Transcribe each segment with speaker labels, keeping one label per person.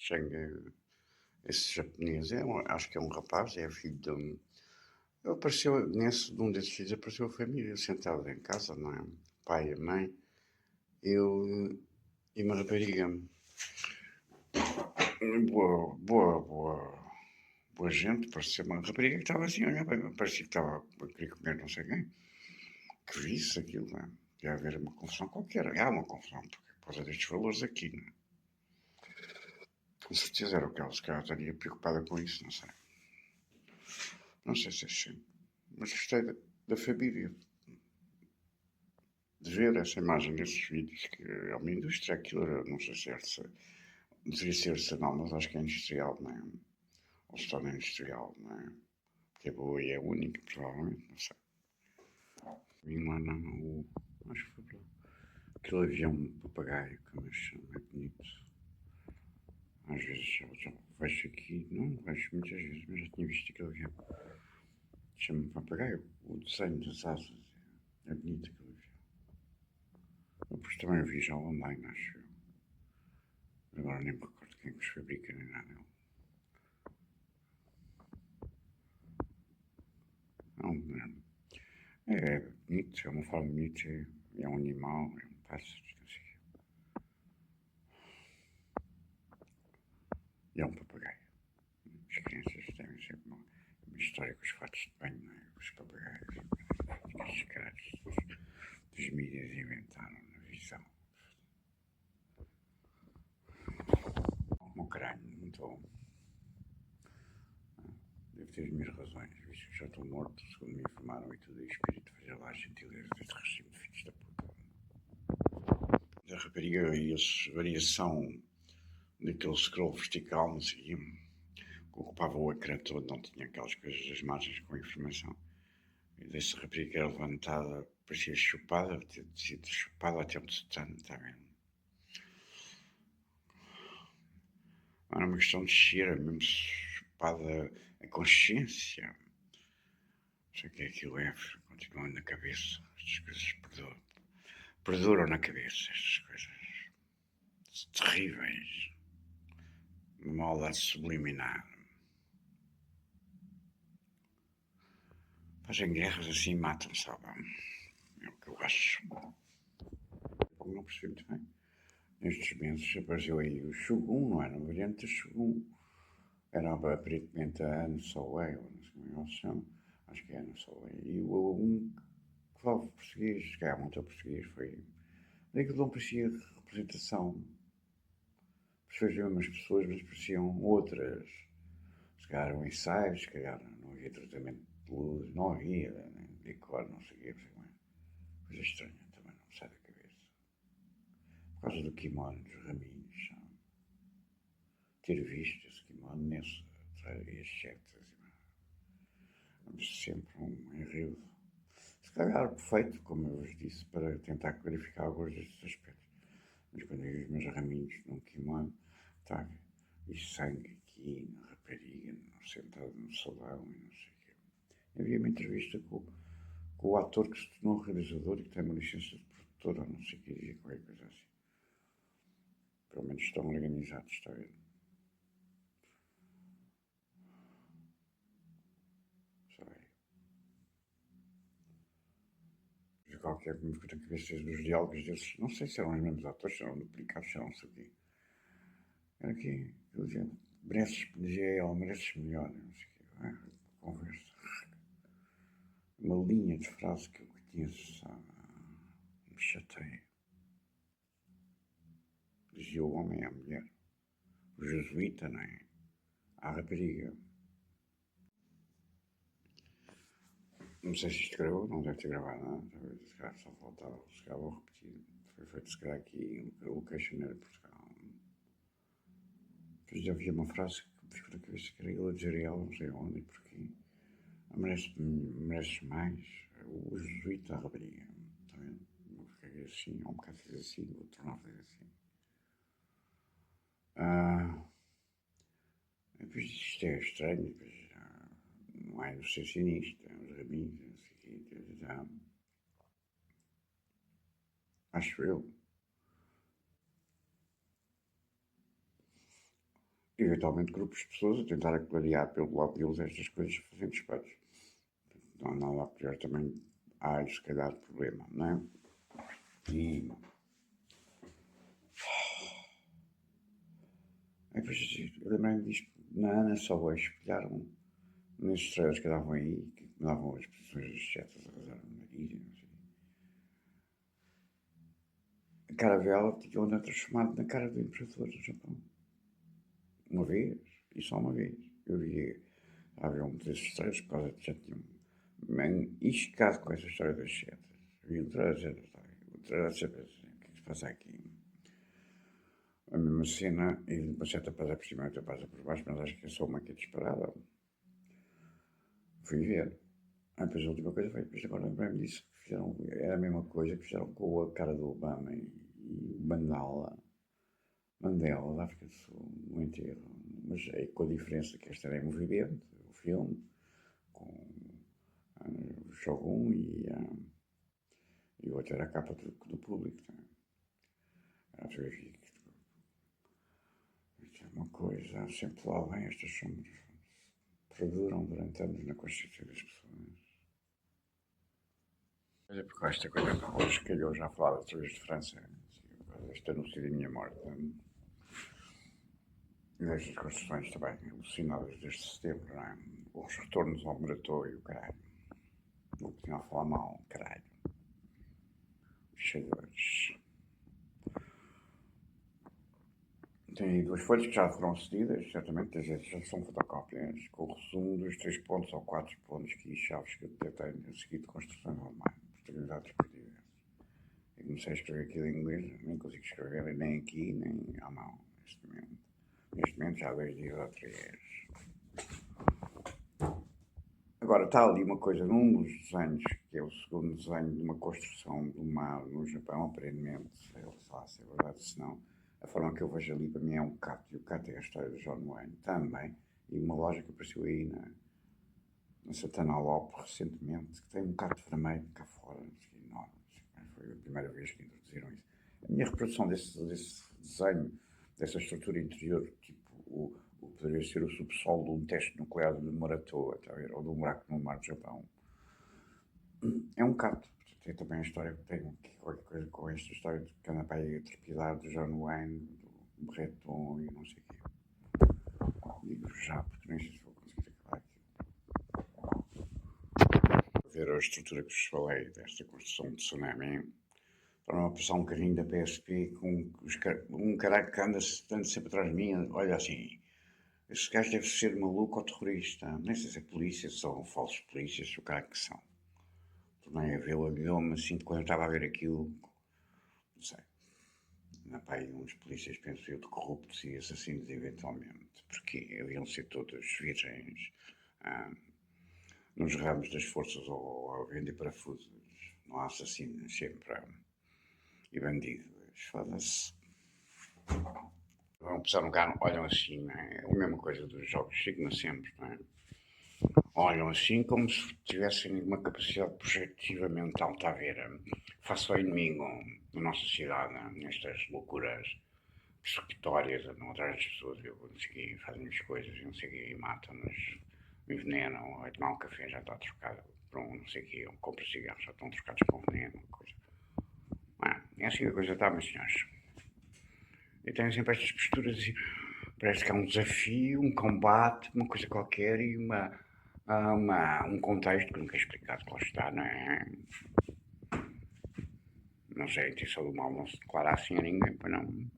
Speaker 1: Cheng, esse japonês, acho que é um rapaz, é filho de um. Ele apareceu, num desses filhos apareceu a família sentada em casa, não é? O pai, a mãe, eu e uma rapariga. Boa gente, parecia uma rapariga que estava assim, olha, parecia que estava a querer comer não sei quem. Que visse aquilo, não é? Ia haver uma confusão qualquer. Há uma confusão, por causa destes valores aqui, não é? Com certeza era o que ela se calhar estaria preocupada com isso, não sei. Não sei se é assim. Mas gostei da família, de ver essa imagem desses vídeos, que é uma indústria, aquilo era, não sei se é, deveria ser artesanal, mas acho que é industrial, não é? Ou se torna industrial, não é? Porque é boa e é única, provavelmente, não sei. Vim lá, não, acho que foi para lá. Aquele avião papagaio, que me chama, é bonito. Às vezes já vejo aqui, não vejo muitas vezes, mas já tinha visto aquele avião. Chama-me papagaio, o desenho das asas, é bonito aquele avião. Depois também vi já online, acho eu. Agora nem me recordo quem os fabrica nem nada. Não, é bonito, é uma forma bonita, é um animal, é um pássaro, não sei o quê. E é um papagaio. As crianças têm sempre uma história com os fatos de banho, não é? Os papagaios, os caras dos mídias inventaram na visão. Um crânio, muito bom. Deve ter as minhas razões, visto que já estou morto, segundo me informaram, e tudo, e espírito fazer lá as gentilezas deste regime de filhos da puta. Da rapariga e a variação daquele scroll vertical, não sei, que ocupava o ecrã todo, não tinha aquelas coisas das margens com informação. E dessa rapariga que era levantada, parecia chupada, tinha sido chupada até um tutano, está vendo? Não era uma questão de cheira, mesmo chupada a consciência. Não sei o que é aquilo, continua na cabeça. Estas coisas perduram na cabeça, estas coisas terríveis. Uma maldade subliminar. Fazem guerras assim e matam, sabe? É o que eu acho. Não percebi muito bem. Nestes meses apareceu aí o Shogun, não era? Uma variante do Shogun. Era aparentemente a Anne Solway, ou não sei como é que ela se chama. Acho que é Anne Solway. E um que falava português, que é muito português, foi. Aquilo não parecia representação. Percebiam umas pessoas, mas pareciam outras. Se calhar eram ensaios, se calhar não havia tratamento de luz, não havia, decor, não sei o quê, coisa estranha também, não me sai da cabeça. Por causa do kimono dos raminhos, sabe? Ter visto esse kimono nesse, e as setas, mas sempre um enredo. Se calhar perfeito, como eu vos disse, para tentar clarificar alguns destes aspectos. Mas quando eu vi os meus raminhos num kimono, tá, e sangue aqui na rapariga, sentado no salão e não sei o quê. Havia uma entrevista com o ator que se tornou realizador e que tem uma licença de produtor, ou não sei o que, dizia qualquer coisa assim. Pelo menos estão organizados, está a ver? Qualquer coisa na cabeça dos diálogos desses, não sei se eram os mesmos atores, se eram duplicados, se eram não sei o quê. Era aqui, eu dizia, dizia ela, mereces melhor, não sei o quê. Conversa. Uma linha de frase que eu conheço, sabe? Me chateia. Dizia o homem à mulher. O jesuíta, não é? À rapariga. Não sei se isto gravou, não deve ter gravado nada. Talvez se calhar só faltava, se calhar vou repetir. Foi feito se calhar aqui o Location era Portugal. Depois já havia uma frase que me ficou na cabeça que era ele a dizer a ela, não sei onde e porquê. Mereces mais. O jesuíta à rapariga. Está vendo? Eu fiquei assim, um bocado fiz assim, vou tornar a fazer assim. Depois isto é estranho, depois não há inocência nisto, os raminhos, não sei o quê, já. Acho eu. eventualmente grupos de pessoas a tentar clarear pelo lado deles estas coisas fazendo despachos. Não há nada a pior também, há se calhar problema, não é? E depois eu lembrei-me disto, na Ana só hoje pilharam nesses trailers que davam aí, que me davam as posições das setas a rezar no nariz e não sei. A cara dela tinha onda transformado na cara do imperador do Japão. Uma vez, e só uma vez. Eu vi, havia um desses trailers por causa de já tinham iscado com essa história das setas. Vi o trailer, o trailer sempre assim, o que é que se passa aqui? A mesma cena, e uma seta passa por cima e outra passa por baixo, mas acho que é só uma que é disparada. Fui ver. Depois a última coisa foi, depois agora lembrei-me disso, que fizeram, era a mesma coisa que fizeram com a cara do Obama e o Mandela, da África do Sul, no enterro. Mas é com a diferença que esta era em movimento, o filme, com o Shogun e o outro era a capa do público. Tá? Isto é uma coisa, sempre lá vem estas sombras, perduram durante anos na consciência das pessoas. Olha, porque esta coisa, hoje calhou já falar outra vez de França, este anúncio da minha morte. E destas construções também alucinadas desde setembro, não é? Os retornos ao moratório, caralho. Vou continuar a falar mal, caralho. Fechadores. Tem aí duas folhas que já foram cedidas, certamente, já são fotocópias, com o resumo dos 3 pontos ou 4 pontos que chaves que eu tenho a seguir de construções online, posterioridades perdidas. Eu comecei a escrever aquilo em inglês, nem consigo escrever nem aqui, nem à mão, neste momento. Neste momento já há 2 dias ou 3. Agora, está ali uma coisa num dos desenhos, que é o segundo desenho de uma construção do mar no Japão, aparentemente, sei lá se é verdade, se não, a forma que eu vejo ali para mim é um cato, e o cato é a história do John Wayne também, e uma loja que apareceu aí na Santana Lopes recentemente, que tem um cato vermelho cá fora, enorme, foi a primeira vez que introduziram isso. A minha reprodução desse desenho, dessa estrutura interior, tipo o poderia ser o subsolo de um teste nuclear de Moratoa, tá a ver? Ou de um buraco no mar do Japão. É um cato. Tem também a história que tem qualquer coisa com esta história de que anda para aí a trepidar do John Wayne, do Breton e não sei o quê. Digo já, porque nem sei se vou conseguir acabar aqui. Ver a estrutura que vos falei desta construção de tsunami. Para passar um carrinho da PSP com um caralho que anda sempre atrás de mim, olha assim. Estes gajos devem ser maluco ou terrorista. Nem sei se é polícia, se são falsos polícias, o cara que são. Tornei a vê-lo, olhou-me assim, quando eu estava a ver aquilo, não sei. Na pai, uns polícias, penso eu, de corruptos e assassinos, eventualmente. Porque haviam ser todos virgens nos ramos das forças ou a vender parafusos. Não há assassinos, sempre e bandidos. Foda-se. Vão passar um carro, olham assim, não é? É a mesma coisa dos jogos Sigma sempre, não é? Olham assim como se tivessem uma capacidade projetiva mental, está a ver? Face ao inimigo da nossa sociedade, nestas loucuras persecutórias, andam atrás das pessoas, não sei quê, fazem as coisas, não sei o quê, matam-nos, envenenam, vai tomar um café, já está trocado por um, não sei o quê, compra cigarros, já estão trocados por um veneno, coisa. É assim que a coisa está, meus senhores. E têm sempre estas posturas assim, parece que há um desafio, um combate, uma coisa qualquer e um contexto que nunca é explicado, claro está, não é? Não sei, a intenção do mal não se declara assim a ninguém, para não.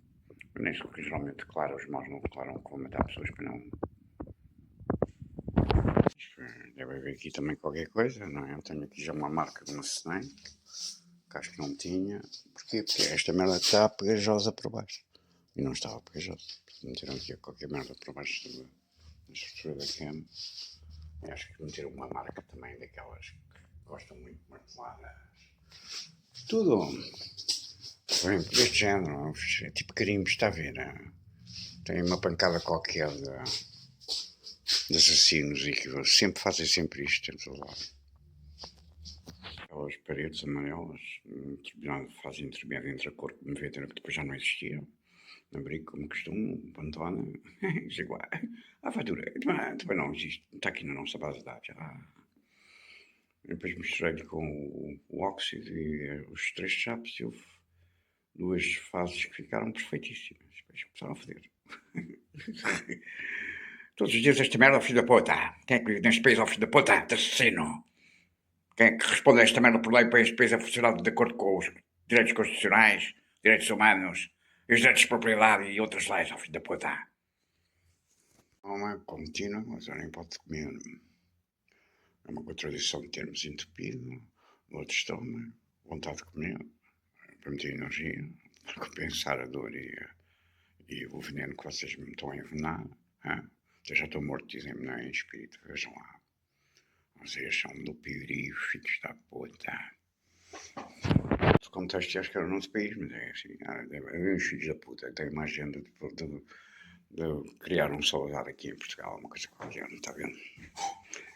Speaker 1: Nem se que geralmente declara, os maus não declaram que vão matar pessoas, para não. Deve haver aqui também qualquer coisa, não é? Eu tenho aqui já uma marca de uma Snake, que acho que não tinha. Porquê? Porque esta merda está pegajosa por baixo. E não estava pegajosa. Meteram aqui qualquer merda por baixo da estrutura da cama. E acho que meteram uma marca também daquelas que gostam muito de marteladas. Tudo. Bem, deste género. É tipo carimbo, está a ver? Tem uma pancada qualquer de assassinos e que sempre fazem sempre isto em todo lado. Aquelas paredes amarelas, determinada fase intermédia entre a cor que me vê, que depois já não existia. Abri como costume, Pantone, chego lá. Fatura, também não existe, está aqui na nossa base de dados. Depois misturei-lhe com o óxido e os três chapos e houve duas fases que ficaram perfeitíssimas. Depois começaram a foder. Todos os dias esta merda ao filho da puta. Quem é que vive neste país ao filho da puta? Assassino. Quem é que responde a esta merda por lei para este país a funcionar de acordo com os direitos constitucionais, direitos humanos e os direitos de propriedade e outras leis ao filho da puta? Uma contínua, mas eu nem pode comer. É uma contradição de termos entupido, outro estômago, vontade de comer, para meter energia, para compensar a dor e o veneno que vocês me estão a envenenar. Eu já estou morto, dizem-me, não é em espírito, vejam lá. Vocês são do pirio, filhos da puta. O contexto acho que era o nosso país, mas é assim, havia uns filhos da puta que têm mais agenda de criar um saudade aqui em Portugal, uma coisa qualquer, não está vendo?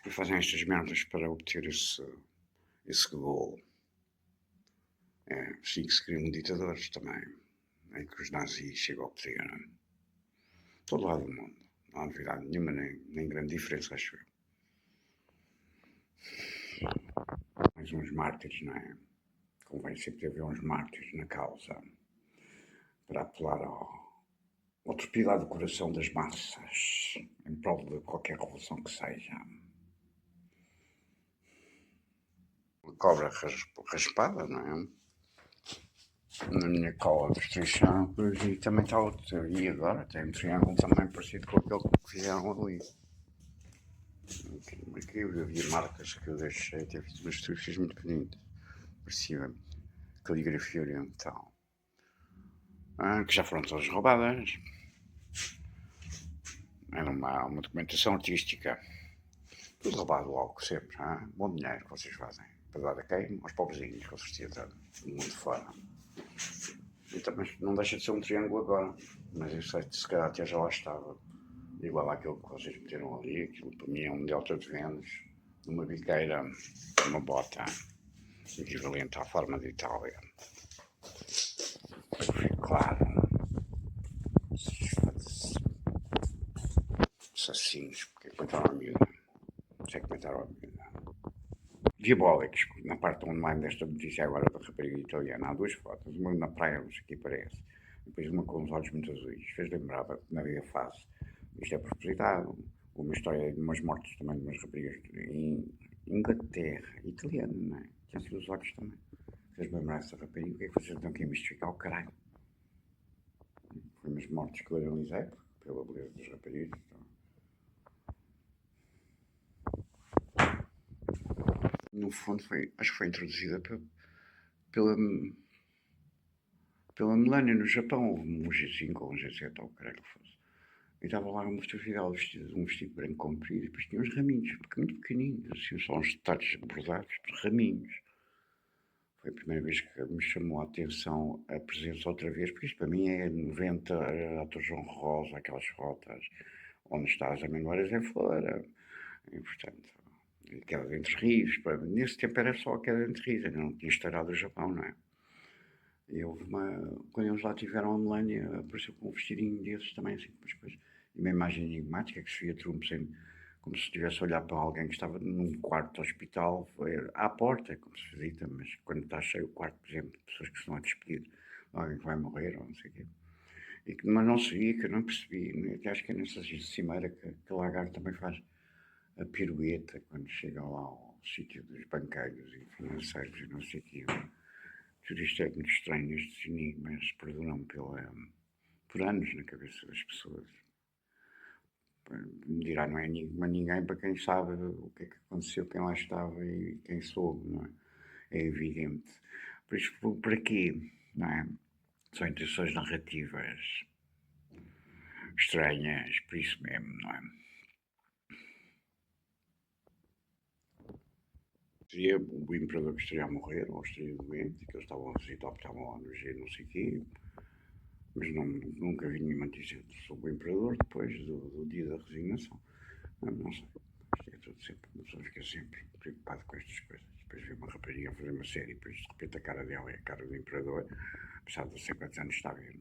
Speaker 1: E fazem estas merdas para obter esse gol. Sim, que se criam ditadores também, em que os nazis chegam ao poder. Todo lado do mundo. Não há novidade nenhuma, nem grande diferença, acho eu. Mais uns mártires, não é? Convém sempre haver uns mártires na causa para apelar ao trepidar do coração das massas em prol de qualquer revolução que seja. Uma cobra raspada, não é? Na minha cola de destruição, e também está outro. E agora tem um triângulo também parecido com aquele que fizeram ali. Aqui eu havia marcas que eu deixei, até fiz umas fotografias muito bonitas. Parecia caligrafia oriental. Que já foram todas roubadas. Era uma documentação artística. Tudo roubado logo, sempre. Bom dinheiro que vocês fazem. Para dar a quem? Aos pobrezinhos, com certeza, do mundo fora. E também não deixa de ser um triângulo agora. Mas eu sei que se calhar até já lá estava. Igual àquilo que vocês meteram ali. Aquilo para mim é um delta de Vênus. Uma biqueira, uma bota. Equivalente à forma de Itália. Claro. Assassinos, porque mataram a miúda. Sei que mataram a miúda. Diabólicos, na parte online desta notícia agora da rapariga italiana, há duas fotos, uma na praia, não sei o que parece, depois uma com os olhos muito azuis, fez lembrar na vida fase, isto é propositado, uma história de umas mortes também de umas raparigas em Inglaterra, italiana, não é? Tinha sido os olhos também, fez lembrar essa rapariga, o que é que vocês estão aqui a mistificar o caralho? Foi umas mortes que eu analisei, pela beleza dos raparigas, então. No fundo acho que foi introduzida pela Melania no Japão, houve um G5 ou um G7 ou o caralho que fosse. E estava lá uma fotografia dela vestida, um vestido branco comprido, e depois tinha uns raminhos, muito pequeninos, assim, só uns detalhes bordados de raminhos. Foi a primeira vez que me chamou a atenção a presença outra vez, porque isto para mim é 90, a Dr. João Rosa, aquelas fotos, onde está as amendoeiras em flor, e portanto, a queda de Entre Rios, nesse tempo era só a queda de Entre Rios, ainda não tinha estourado o Japão, não é? E houve quando eles lá tiveram a Melania, apareceu com um vestidinho desses também, assim, depois, e uma imagem enigmática que se via Trump sempre, como se estivesse a olhar para alguém que estava num quarto de hospital, à porta, como se visita, mas quando está cheio o quarto, por exemplo, de pessoas que estão a despedir, alguém que vai morrer, ou não sei o quê. Mas não se via, que eu não percebi, até acho que é nessa cimeira que a Lagarde também faz a pirueta, quando chegam lá ao sítio dos banqueiros e financeiros e não sei o quê. Tudo isto é muito estranho, estes enigmas perduram por anos na cabeça das pessoas. Me dirá, não é enigma ninguém para quem sabe o que é que aconteceu, quem lá estava e quem soube, não é? É evidente. Por isso, por aqui, não é? São intenções narrativas estranhas, por isso mesmo, não é? Seria o imperador que estaria a morrer, ou estaria doente, que eles estavam a visitar, porque estavam lá no G, não sei o quê. Mas nunca vi nenhuma notícia sobre o imperador depois do dia da resignação. Não sei. Isto é tudo sempre. Uma pessoa fica sempre preocupado com estas coisas. Depois vê uma rapariga a fazer uma série, depois de repente a cara dela é a cara do imperador, apesar de não sei quantos anos está a ver.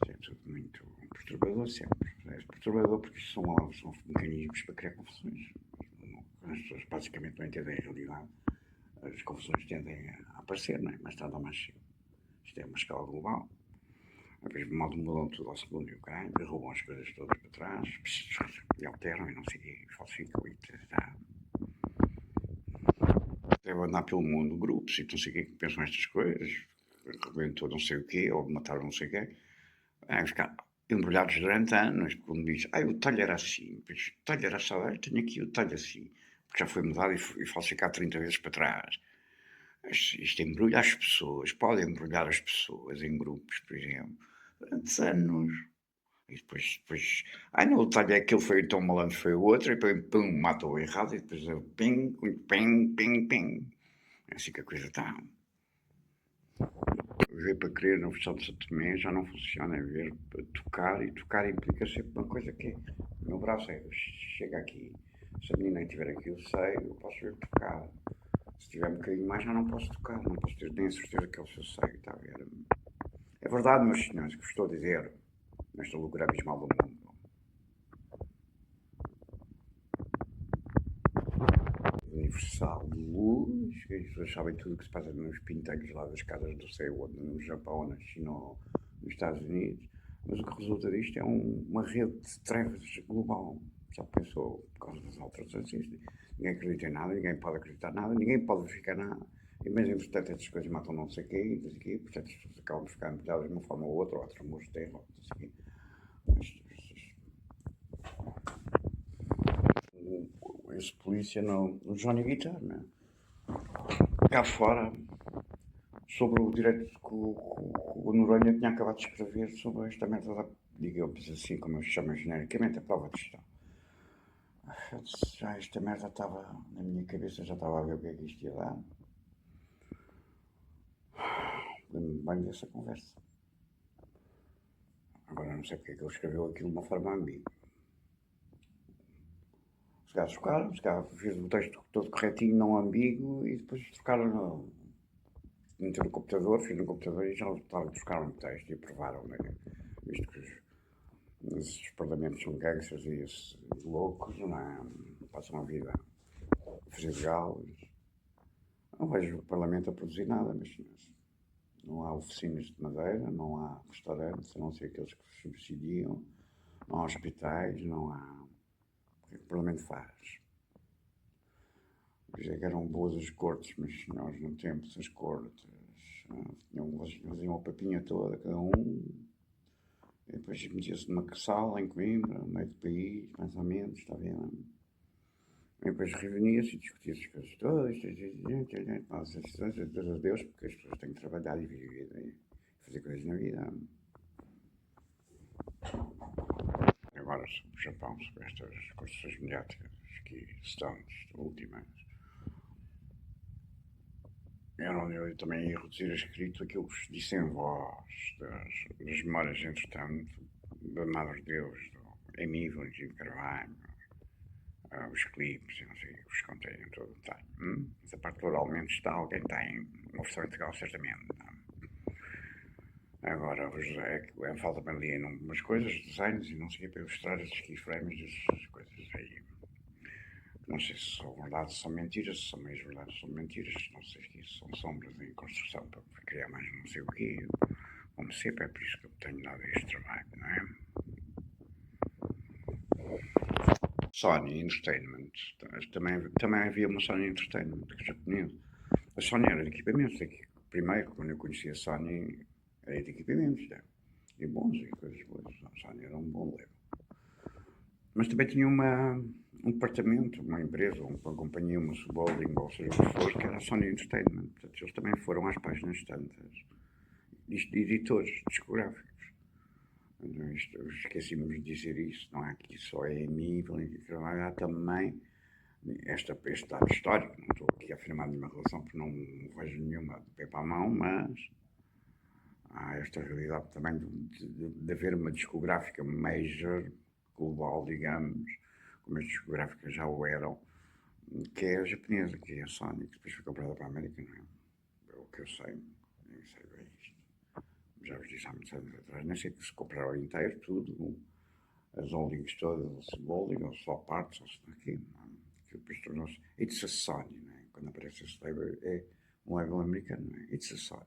Speaker 1: Isso é tudo muito perturbador sempre. É perturbador porque isto são mecanismos para criar confusões. As pessoas basicamente não entendem a realidade. As confusões tendem a aparecer, não é? Mais tarde ou mais cedo. Isto é uma escala global. Depois mudam tudo ao segundo e o caralho, derrubam as coisas todas para trás, e alteram e não sei o quê, e falsificam e tá. Deve andar pelo mundo grupos e não sei o quê que pensam estas coisas, rebentou não sei o quê, ou mataram não sei o quê. Ficar embrulhados durante anos, porque um diz, o talho era assim, pois o talho era só, tenho aqui o talho assim, porque já foi mudado e falsificado 30 vezes para trás. Isto embrulha as pessoas, pode embrulhar as pessoas em grupos, por exemplo, durante anos. E depois, não, o talho é aquele, foi tão malandro, foi o outro, e depois, pum, matou o errado, e depois, ping, ping, ping, ping. É assim que a coisa está. Ver para crer no Festival de Santo Tomé já não funciona, ver para tocar, e tocar implica sempre uma coisa que é, o meu braço chega aqui, se a menina estiver aqui eu sei, eu posso ver tocar. Se tiver um bocadinho mais já não posso tocar, não posso ter nem a certeza que é o seu seio, está a ver? É verdade, meus senhores, que vos estou a dizer, nesta loucura abismal do mundo. Universal de luz, que as pessoas sabem tudo o que se passa nos pinteiros lá das casas do céu, no Japão, na China ou nos Estados Unidos, mas o que resulta disto é uma rede de trevas global. Já pensou, por causa das alterações, ninguém acredita em nada, ninguém pode acreditar em nada, ninguém pode verificar nada. E mesmo, entretanto, estas coisas matam não sei quem, não sei quê, portanto, as pessoas acabam de ficar empilhadas de uma forma ou outra, ou tremores de terra, não sei quê. Esse polícia no Johnny Guitar, né? Cá fora, sobre o direito que o Noronha tinha acabado de escrever sobre esta merda da, digamos assim, como eu chamo genericamente, a prova de gestão. Já esta merda estava na minha cabeça, já estava a ver o que é que isto ia dar. Lembro-me bem dessa conversa. Agora não sei porque é que ele escreveu aquilo de uma forma ambígua. Os gajos trocaram, os gajos fez o texto todo corretinho, não ambíguo, e depois trocaram meter no computador, fiz no computador e já trocaram o texto e aprovaram, né? Visto que os parlamentos são gangsters e esses loucos, não é? Passam a vida a fazer galos. Não vejo o parlamento a produzir nada, mas não há oficinas de madeira, não há restaurantes, a não ser aqueles que subsidiam, não há hospitais, não há. O que é que o parlamento faz? Dizia que eram boas as cortes, mas nós no tempo das cortes faziam a papinha toda, cada um, e depois metia-se numa sala em Coimbra, no meio do país, mais ou menos, está vendo? E depois reunia-se e discutia-se as coisas todas, nossa, Deus a Deus, porque as pessoas têm que trabalhar e viver e fazer coisas na vida. Agora sobre o Japão, sobre estas construções mediáticas que estão últimas. Eu também ia reduzir a escrito aquilo que vos disse em voz, das memórias, entretanto, da Madre de Deus, do Emílio e Jim Carvalho, os clipes, eu não sei o que vos contei em todo o detalhe. Essa parte oralmente está, alguém tem uma versão integral, certamente. Agora, falta-me ali umas coisas, desenhos e não sei o que, para ilustrar esses keyframes, essas coisas aí. Não sei se são verdades, se são mentiras, se são meias verdades, se são mentiras, não sei se isso são sombras em construção para criar mais não sei o quê. Como sempre, é por isso que eu tenho dado este trabalho, não é? Sony Entertainment, também havia uma Sony Entertainment, que já conheço. A Sony era de equipamentos, primeiro, quando eu conhecia a Sony, era de equipamentos, né? E bons, e coisas boas. A Sony era um bom level. Mas também tinha um departamento, uma empresa, uma companhia, uma subholding, ou seja, o que for, que era a Sony Entertainment. Portanto, eles também foram às páginas tantas de editores discográficos. Esqueci-me de dizer isso, não é que só é nível, há também este dado histórico. Não estou aqui a afirmar nenhuma relação, porque não vejo nenhuma de pé para a mão, mas há esta realidade também de haver uma discográfica major, global, digamos, como as discográficas já o eram, que é a japonesa, que é a Sony, que depois foi comprada para a América, não é? É o que eu sei, nem sei bem isto. já vos disse há muitos anos atrás, nem sei que se compraram inteiro, tudo, as holdings todas, ou se holding, ou só partes, ou se aqui, que depois tornou-se, it's a Sony, não é? Quando aparece esse label, é um label americano, não é? It's a Sony.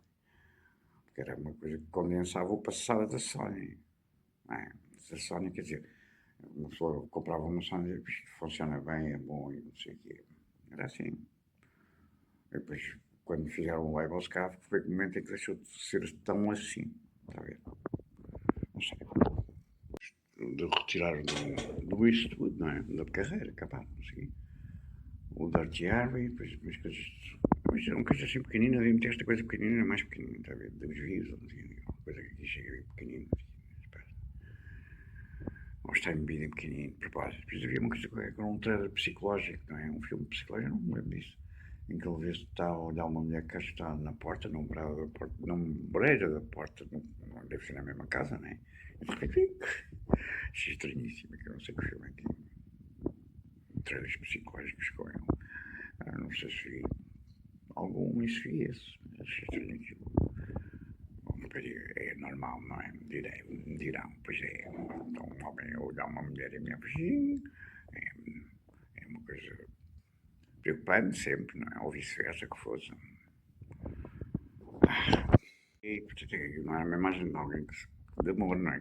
Speaker 1: Porque era uma coisa que condensava o passado da Sony, não é? It's a Sony, quer dizer, uma pessoa comprava uma Sony e isto funciona bem, é bom e não sei o quê. Era assim. E depois, quando fizeram o label, se calhar foi o momento em que deixou de ser tão assim, está a ver? Não sei. De retirar do Eastwood, não é? Da carreira, acabar, não sei. O Dirty Harry, depois coisas. Mas eram coisas assim pequeninas, e meter esta coisa pequenina, mais pequenina, está a ver? Dos views, ou assim, uma coisa que aqui chega bem pequenina. Ou está embebida em pequenino, de propósito. Depois havia uma coisa que era um trailer psicológico, não é? Um filme psicológico, não me lembro disso. Em que ele vê se está a olhar uma mulher que está na porta, na ombreira da porta, não deve ser na mesma casa, não é? E de repente, achei estranhíssimo, que eu não sei que filme é aqui. Trailers psicológicos com ele. Não sei se vi algum, isso vi esse. Achei estranho aquilo. É normal, não é? Dirão, pois é. Então um homem a olhar uma mulher e me assim, é uma coisa preocupante sempre, não é? Ou vice-versa que fosse. E portanto não é uma imagem de alguém de amor, não é?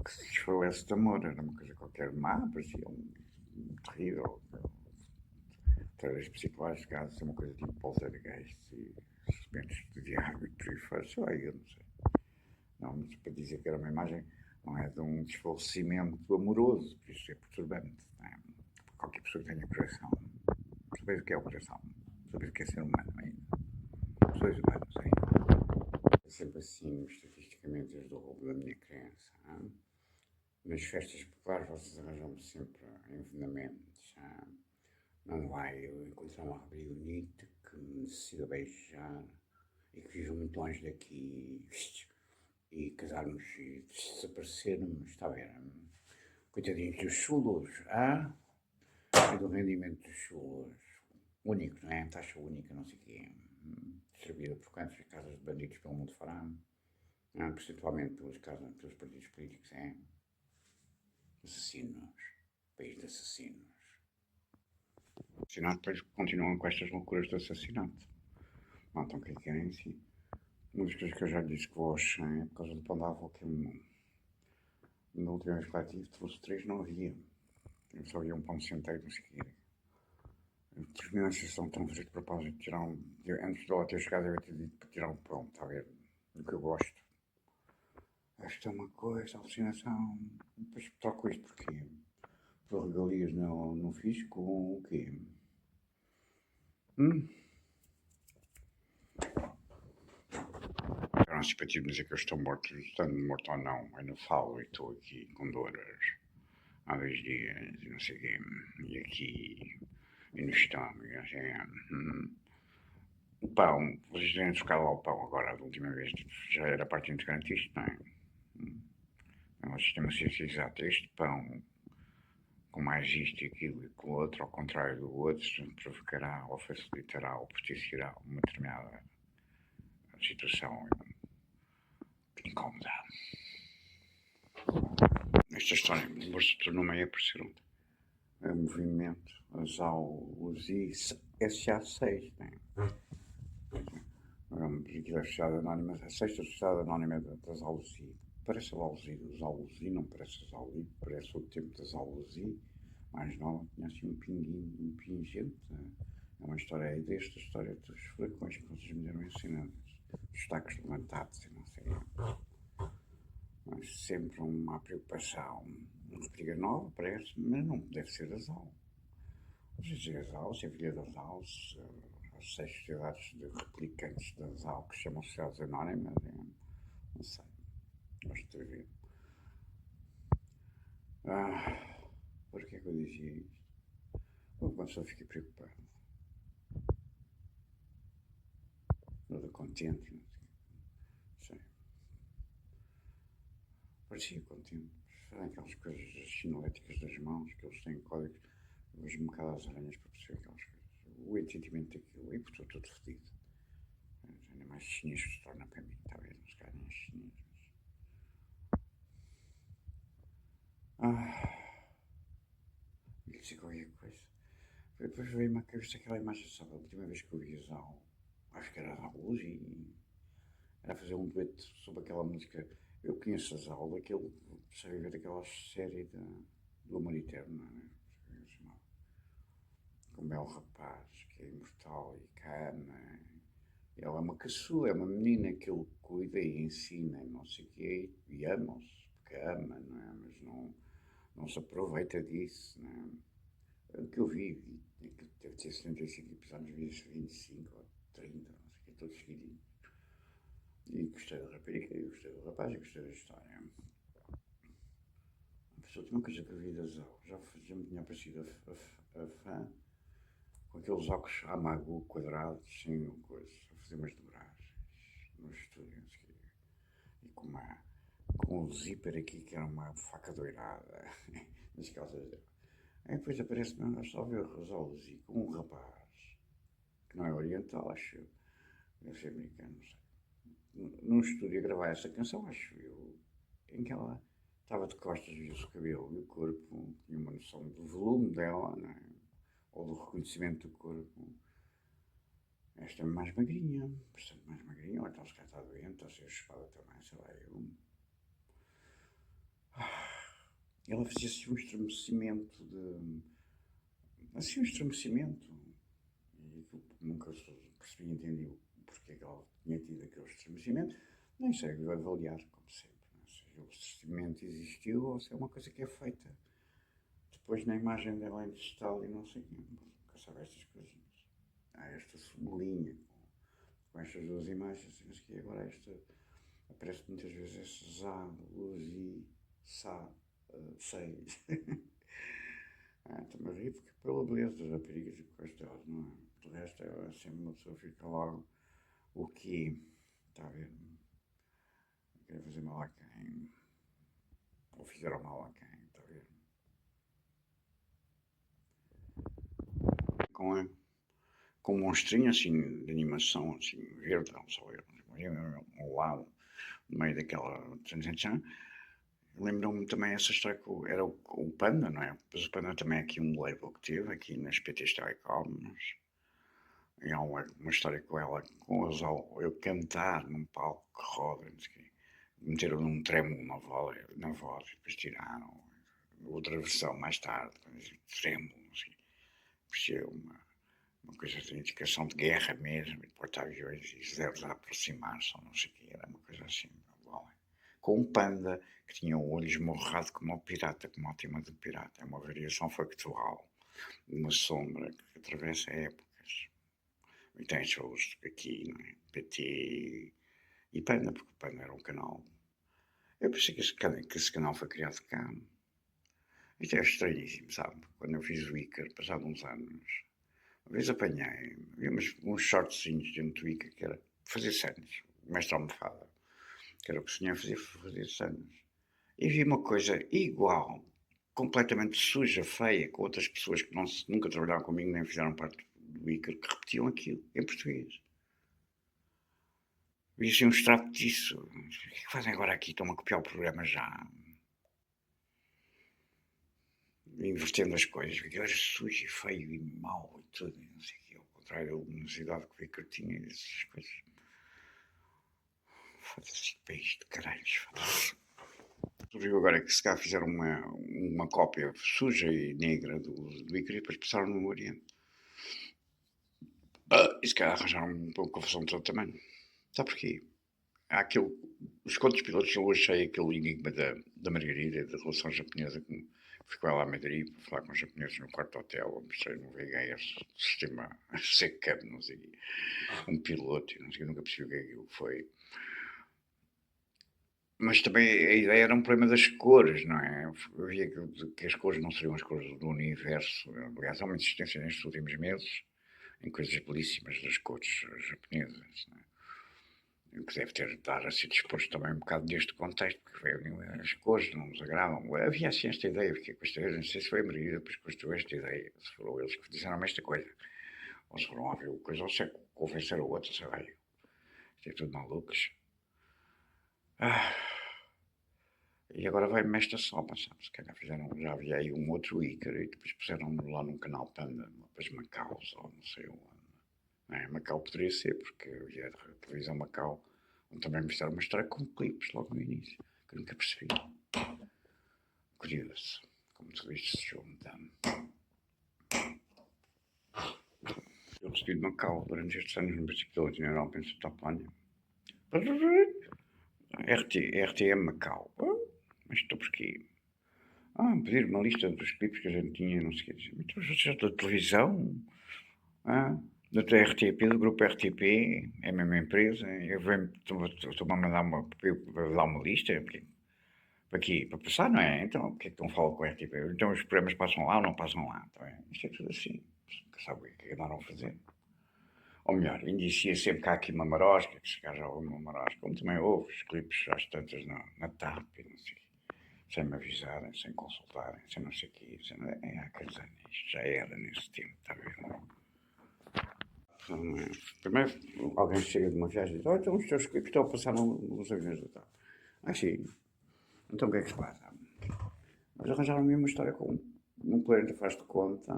Speaker 1: Que se desfalece de amor, era uma coisa qualquer má, parecia terrível. Talvez psicológicas, ser uma coisa tipo poltergeist e sementes de diabo e por aí fora, só aí eu não sei. Não, mas para dizer que era uma imagem, não é de um desfalecimento amoroso, por isso é perturbante. Não é? Qualquer pessoa que tenha coração, sabes o que é o coração, sabes o que é ser humano ainda. Pessoas humanas ainda. É sempre assim, estatisticamente, desde o roubo da minha criança. Hein? Nas festas populares vocês arranjam-me sempre envenenamentos. Não vai eu encontrar uma rapariga bonita que me decida beijar e que viva muito longe daqui e casarmos e desaparecermos, está a ver? Coitadinhos dos chulos, e do rendimento dos chulos. Único, não é? Taxa única, não sei o quê. Distribuída por quantas casas de bandidos pelo mundo fará? Percentualmente pelos partidos políticos, é? Assassinos. País de assassinos. Assassinato, depois continuam com estas loucuras de assassinato. Matam quem querem em si. Uma das coisas que eu já disse que vou ao Xém é por causa do pão da avó que no último vez que lá tive, trouxe 3, não havia. Eu só havia um pão de centeio, não sei o que. Tive uma sensação tão feita de propósito de tirar antes de ela ter chegado, eu ter dito para tirar um pão, está a ver? Do que eu gosto. Esta é uma coisa, alucinação. Depois troco isto porque por regalias não fiz com o quê? Era antecipativo de dizer que eu estou morto, estando morto ou não, ainda falo e estou aqui com dores há 2 dias e não sei o quê, e aqui, e no estômago, e não sei o quê. O pão, vocês devem buscar lá o pão agora, da última vez, já era parte integrante isto, não é? É um sistema ciência exata, este pão, com mais isto e aquilo e com o outro, ao contrário do outro, provocará ou facilitará ou propiciará uma determinada situação incómoda. Esta história tornou-me a aparecer um movimento, as AUSI SA6, né? Aquilo é a Sociedade Anónima, a sexta Sociedade Anónima das AUSI. Parece a AUSI dos AUSI, não parece as AUSI, parece o tempo das AUSI, mais nova, tinha assim um pinguinho, um pingente. É uma história aí desta, história dos furacões que vocês me deram ensinando, dos tacos levantados e não sei. Mas sempre uma preocupação, uma rapariga nova, parece, mas não deve ser das aulas. Às vezes é as aulas, é filha das aulas, as 6 sociedades de replicantes das aulas que chamam sociedades anónimas, não sei, gosto de ver. Por que é que eu dizia isto? Uma pessoa fica preocupada. Toda contente, não sei. Parecia contente. Será aquelas coisas sinaléticas das mãos, que eles têm códigos. Eu vejo-me um bocado às aranhas para perceber aquelas coisas. O entendimento daquilo. E por tudo fedido. ainda mais sinistro se torna para mim, talvez, não se calhar nem sinistro. E dizer qualquer coisa. Depois veio-me à cabeça aquela imagem, sabe, a última vez que eu vi Zau, acho que era a luz e era fazer um dueto sobre aquela música. Eu conheço a Zau, daquele, sabe ver aquela série do Amor Eterno, não é? Com um belo rapaz que é imortal e que a ama. Ela é uma caçula, é uma menina que ele cuida e ensina, não sei o quê, e ama-se, porque ama, não é? Mas não se aproveita disso, não é? O que eu vi, deve ter 75 episódios, vi 25 ou 30, não sei o quê, todos seguidinhos. E gostei da rapariga, e gostei do rapaz, e gostei da história. A última coisa que eu vi da Zau, já me tinha parecido a fã, com aqueles óculos Amagu quadrados, sem coisa, a fazer umas dobragens no estúdio, e com um zíper aqui que era uma faca doirada nas calças dela. Aí depois aparece-me só ver o Rosalzi com um rapaz que não é oriental, acho eu, deve ser americano, não sei. Num estúdio a gravar essa canção, acho eu, em que ela estava de costas, viu-se o cabelo e o corpo, tinha uma noção do volume dela, não é? Ou do reconhecimento do corpo. Esta é mais magrinha, bastante mais magrinha, ou então se calhar está doente, ou seja, chupada também, sei lá, eu. Ela fazia assim um estremecimento de. Assim um estremecimento. E eu nunca percebi e entendi o porquê que ela tinha tido aquele estremecimento. Nem sei avaliar, como sempre. Não sei se o estremecimento existiu ou se é uma coisa que é feita depois na imagem dela em digital e não sei o quê. Nunca sabe estas coisinhas. Há esta sublinha com estas duas imagens, mas que agora esta aparece muitas vezes este Zá, Luzi, Sá, 6. Também ri porque pela beleza das raparigas e coisas delas, não é? Do resto, é sempre uma pessoa fica logo o que está a ver? Quer fazer mal a quem? Ou fizeram mal a quem? Está a ver? Com um monstrinho assim de animação, assim, verde, não só eu, ao lado, no meio daquela. Lembram-me também essa história que era o Panda, não é? Pois o Panda também é aqui um label que teve, aqui nas PTs Telecoms. E há uma história com ela, com eu cantar num palco que roda, não sei o quê. Meteram num trêmulo na voz, e depois tiraram. Outra versão mais tarde, trêmulo, não sei. Parecia uma coisa de indicação de guerra mesmo, de porta-aviões e zeros a aproximar-se, ou não sei o quê. Era uma coisa assim, com um panda que tinha o olho esmorrado como um pirata, como a tema do pirata. É uma variação factual, uma sombra que atravessa épocas. E tem shows aqui, não é? PT e Panda, porque o Panda era um canal. Eu pensei que esse canal foi criado cá. Isto é estranhíssimo, sabe? Quando eu fiz o Icar, passado uns anos, uma vez apanhei, vi uns shortzinhos dentro do Icar que era fazer cenas, o mestre almofada, que era o que o senhor fazer cenas. E vi uma coisa igual, completamente suja, feia, com outras pessoas que nunca trabalharam comigo, nem fizeram parte do Icar, que repetiam aquilo, em português. Vi assim um extrato disso. O que é que fazem agora aqui? Estão a copiar o programa já. Invertendo as coisas, porque era sujo e feio e mau e tudo, e não sei o quê. Ao contrário da luminosidade que o Icar tinha e essas coisas. Foda-se, país de caralhos, foda-se. Surgiu agora que se cá fizeram uma cópia suja e negra do Icar e depois passaram no Oriente. E se calhar arranjaram uma confusão de todo tamanho. Sabe porquê? Há aquele. Os contos pilotos, eu achei aquele enigma da Margarida, da relação japonesa, que ficou ela a Madrid para falar com os japoneses no quarto hotel, onde mostrei no VHS, sistema SECAM, não sei, um piloto, não sei, nunca percebi o que é aquilo foi. Mas também a ideia era um problema das cores, não é? Eu via que as cores não seriam as cores do universo. Aliás, há uma insistência nestes últimos meses em coisas belíssimas das cores japonesas, não é? O que deve ter dado a ser disposto também um bocado deste contexto, porque veio, as cores não nos agradam. Havia assim esta ideia, fiquei com esta ideia, não sei se foi a Maria depois construiu esta ideia, se foram eles que disseram esta coisa, ou se foram a ver coisa, ou se convenceram o outro, sei lá. Isto é tudo malucos. Ah, e agora vai-me esta soma, sabe? Se calhar fizeram, já havia aí um outro Ícaro e depois puseram lá num canal Panda, depois Macau, ou não sei onde. Não é? Macau poderia ser, porque eu ia a televisão Macau, onde também mostraram uma história com clipes logo no início, que eu nunca percebi. Curioso, como tudo isto se junta. Eu recebi de Macau durante estes anos no princípio da Europa em Santa Apolónia. RTM Macau. Mas estou por quê? Pedir uma lista dos clipes que a gente tinha, não sei o que dizer. Mas já da televisão, da RTP, do grupo RTP, é a mesma empresa. Estou-me a mandar para dar uma lista. Para aqui, para passar, não é? Então, o que é que não falam com a RTP? Então os programas passam lá ou não passam lá? Então, isto é tudo assim. Nunca sabe o que andaram a fazer. Ou melhor, indicia sempre que há aqui uma marosca, que se calhar já houve uma marosca. Como também houve os clipes às tantas na TAP e não sei o quê. Sem me avisarem, sem consultarem, sem não sei o quê. Há aqueles anos, isto já era nesse tempo, está a ver? Primeiro, alguém chega de uma viagem e diz: então os teus clipes estão a passar nos aviões da TAP. Sim. Então o que é que se passa? Mas arranjaram-me uma história com um cliente faz de conta,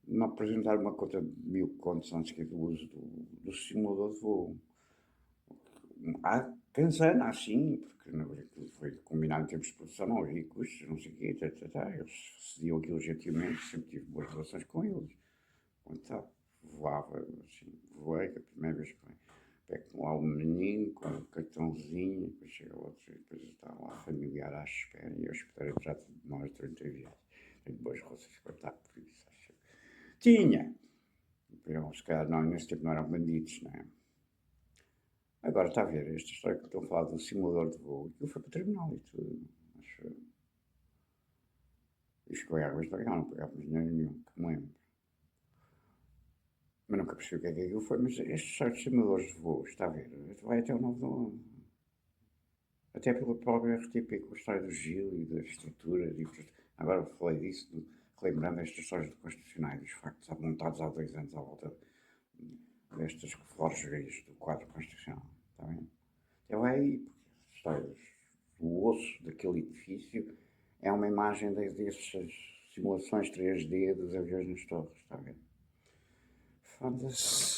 Speaker 1: me apresentar uma conta de 1000 contos antes que do uso do simulador de voo. Há canseira assim, porque na verdade foi combinado em termos de produção, não havia custos, não sei o quê, eles cediam aquilo gentilmente, sempre tive boas relações com eles. Então, voava, assim, voei, que a primeira vez que pego lá um menino com um cartãozinho, depois chega outro, e depois está lá familiar à espera, e eu espero já de mais de 30 viagens. Tenho boas relações com a TAP, por isso acho. Tinha! Eu, se calhar, não, nesse tempo não eram bandidos, não é? Agora está a ver, esta história que estou a falar do simulador de voo, aquilo foi para o tribunal e tudo. Acho. E ficou em águas de bacalhau, não pagávamos dinheiro nenhum, que me lembro. Mas nunca percebi o que é que aquilo foi. Mas estes sites simuladores de voo, está a ver, vai até o 9 do 11. Até pela própria RTP, com a história do Gil e das estruturas. Agora falei disso, relembrando estas histórias do Constitucionais, dos factos apontados há 2 anos à volta destas forjas do quadro constitucional. Está bem? Então é aí, porque as histórias do osso daquele edifício é uma imagem dessas simulações 3D dos aviões nas torres, está a ver? Foda-se.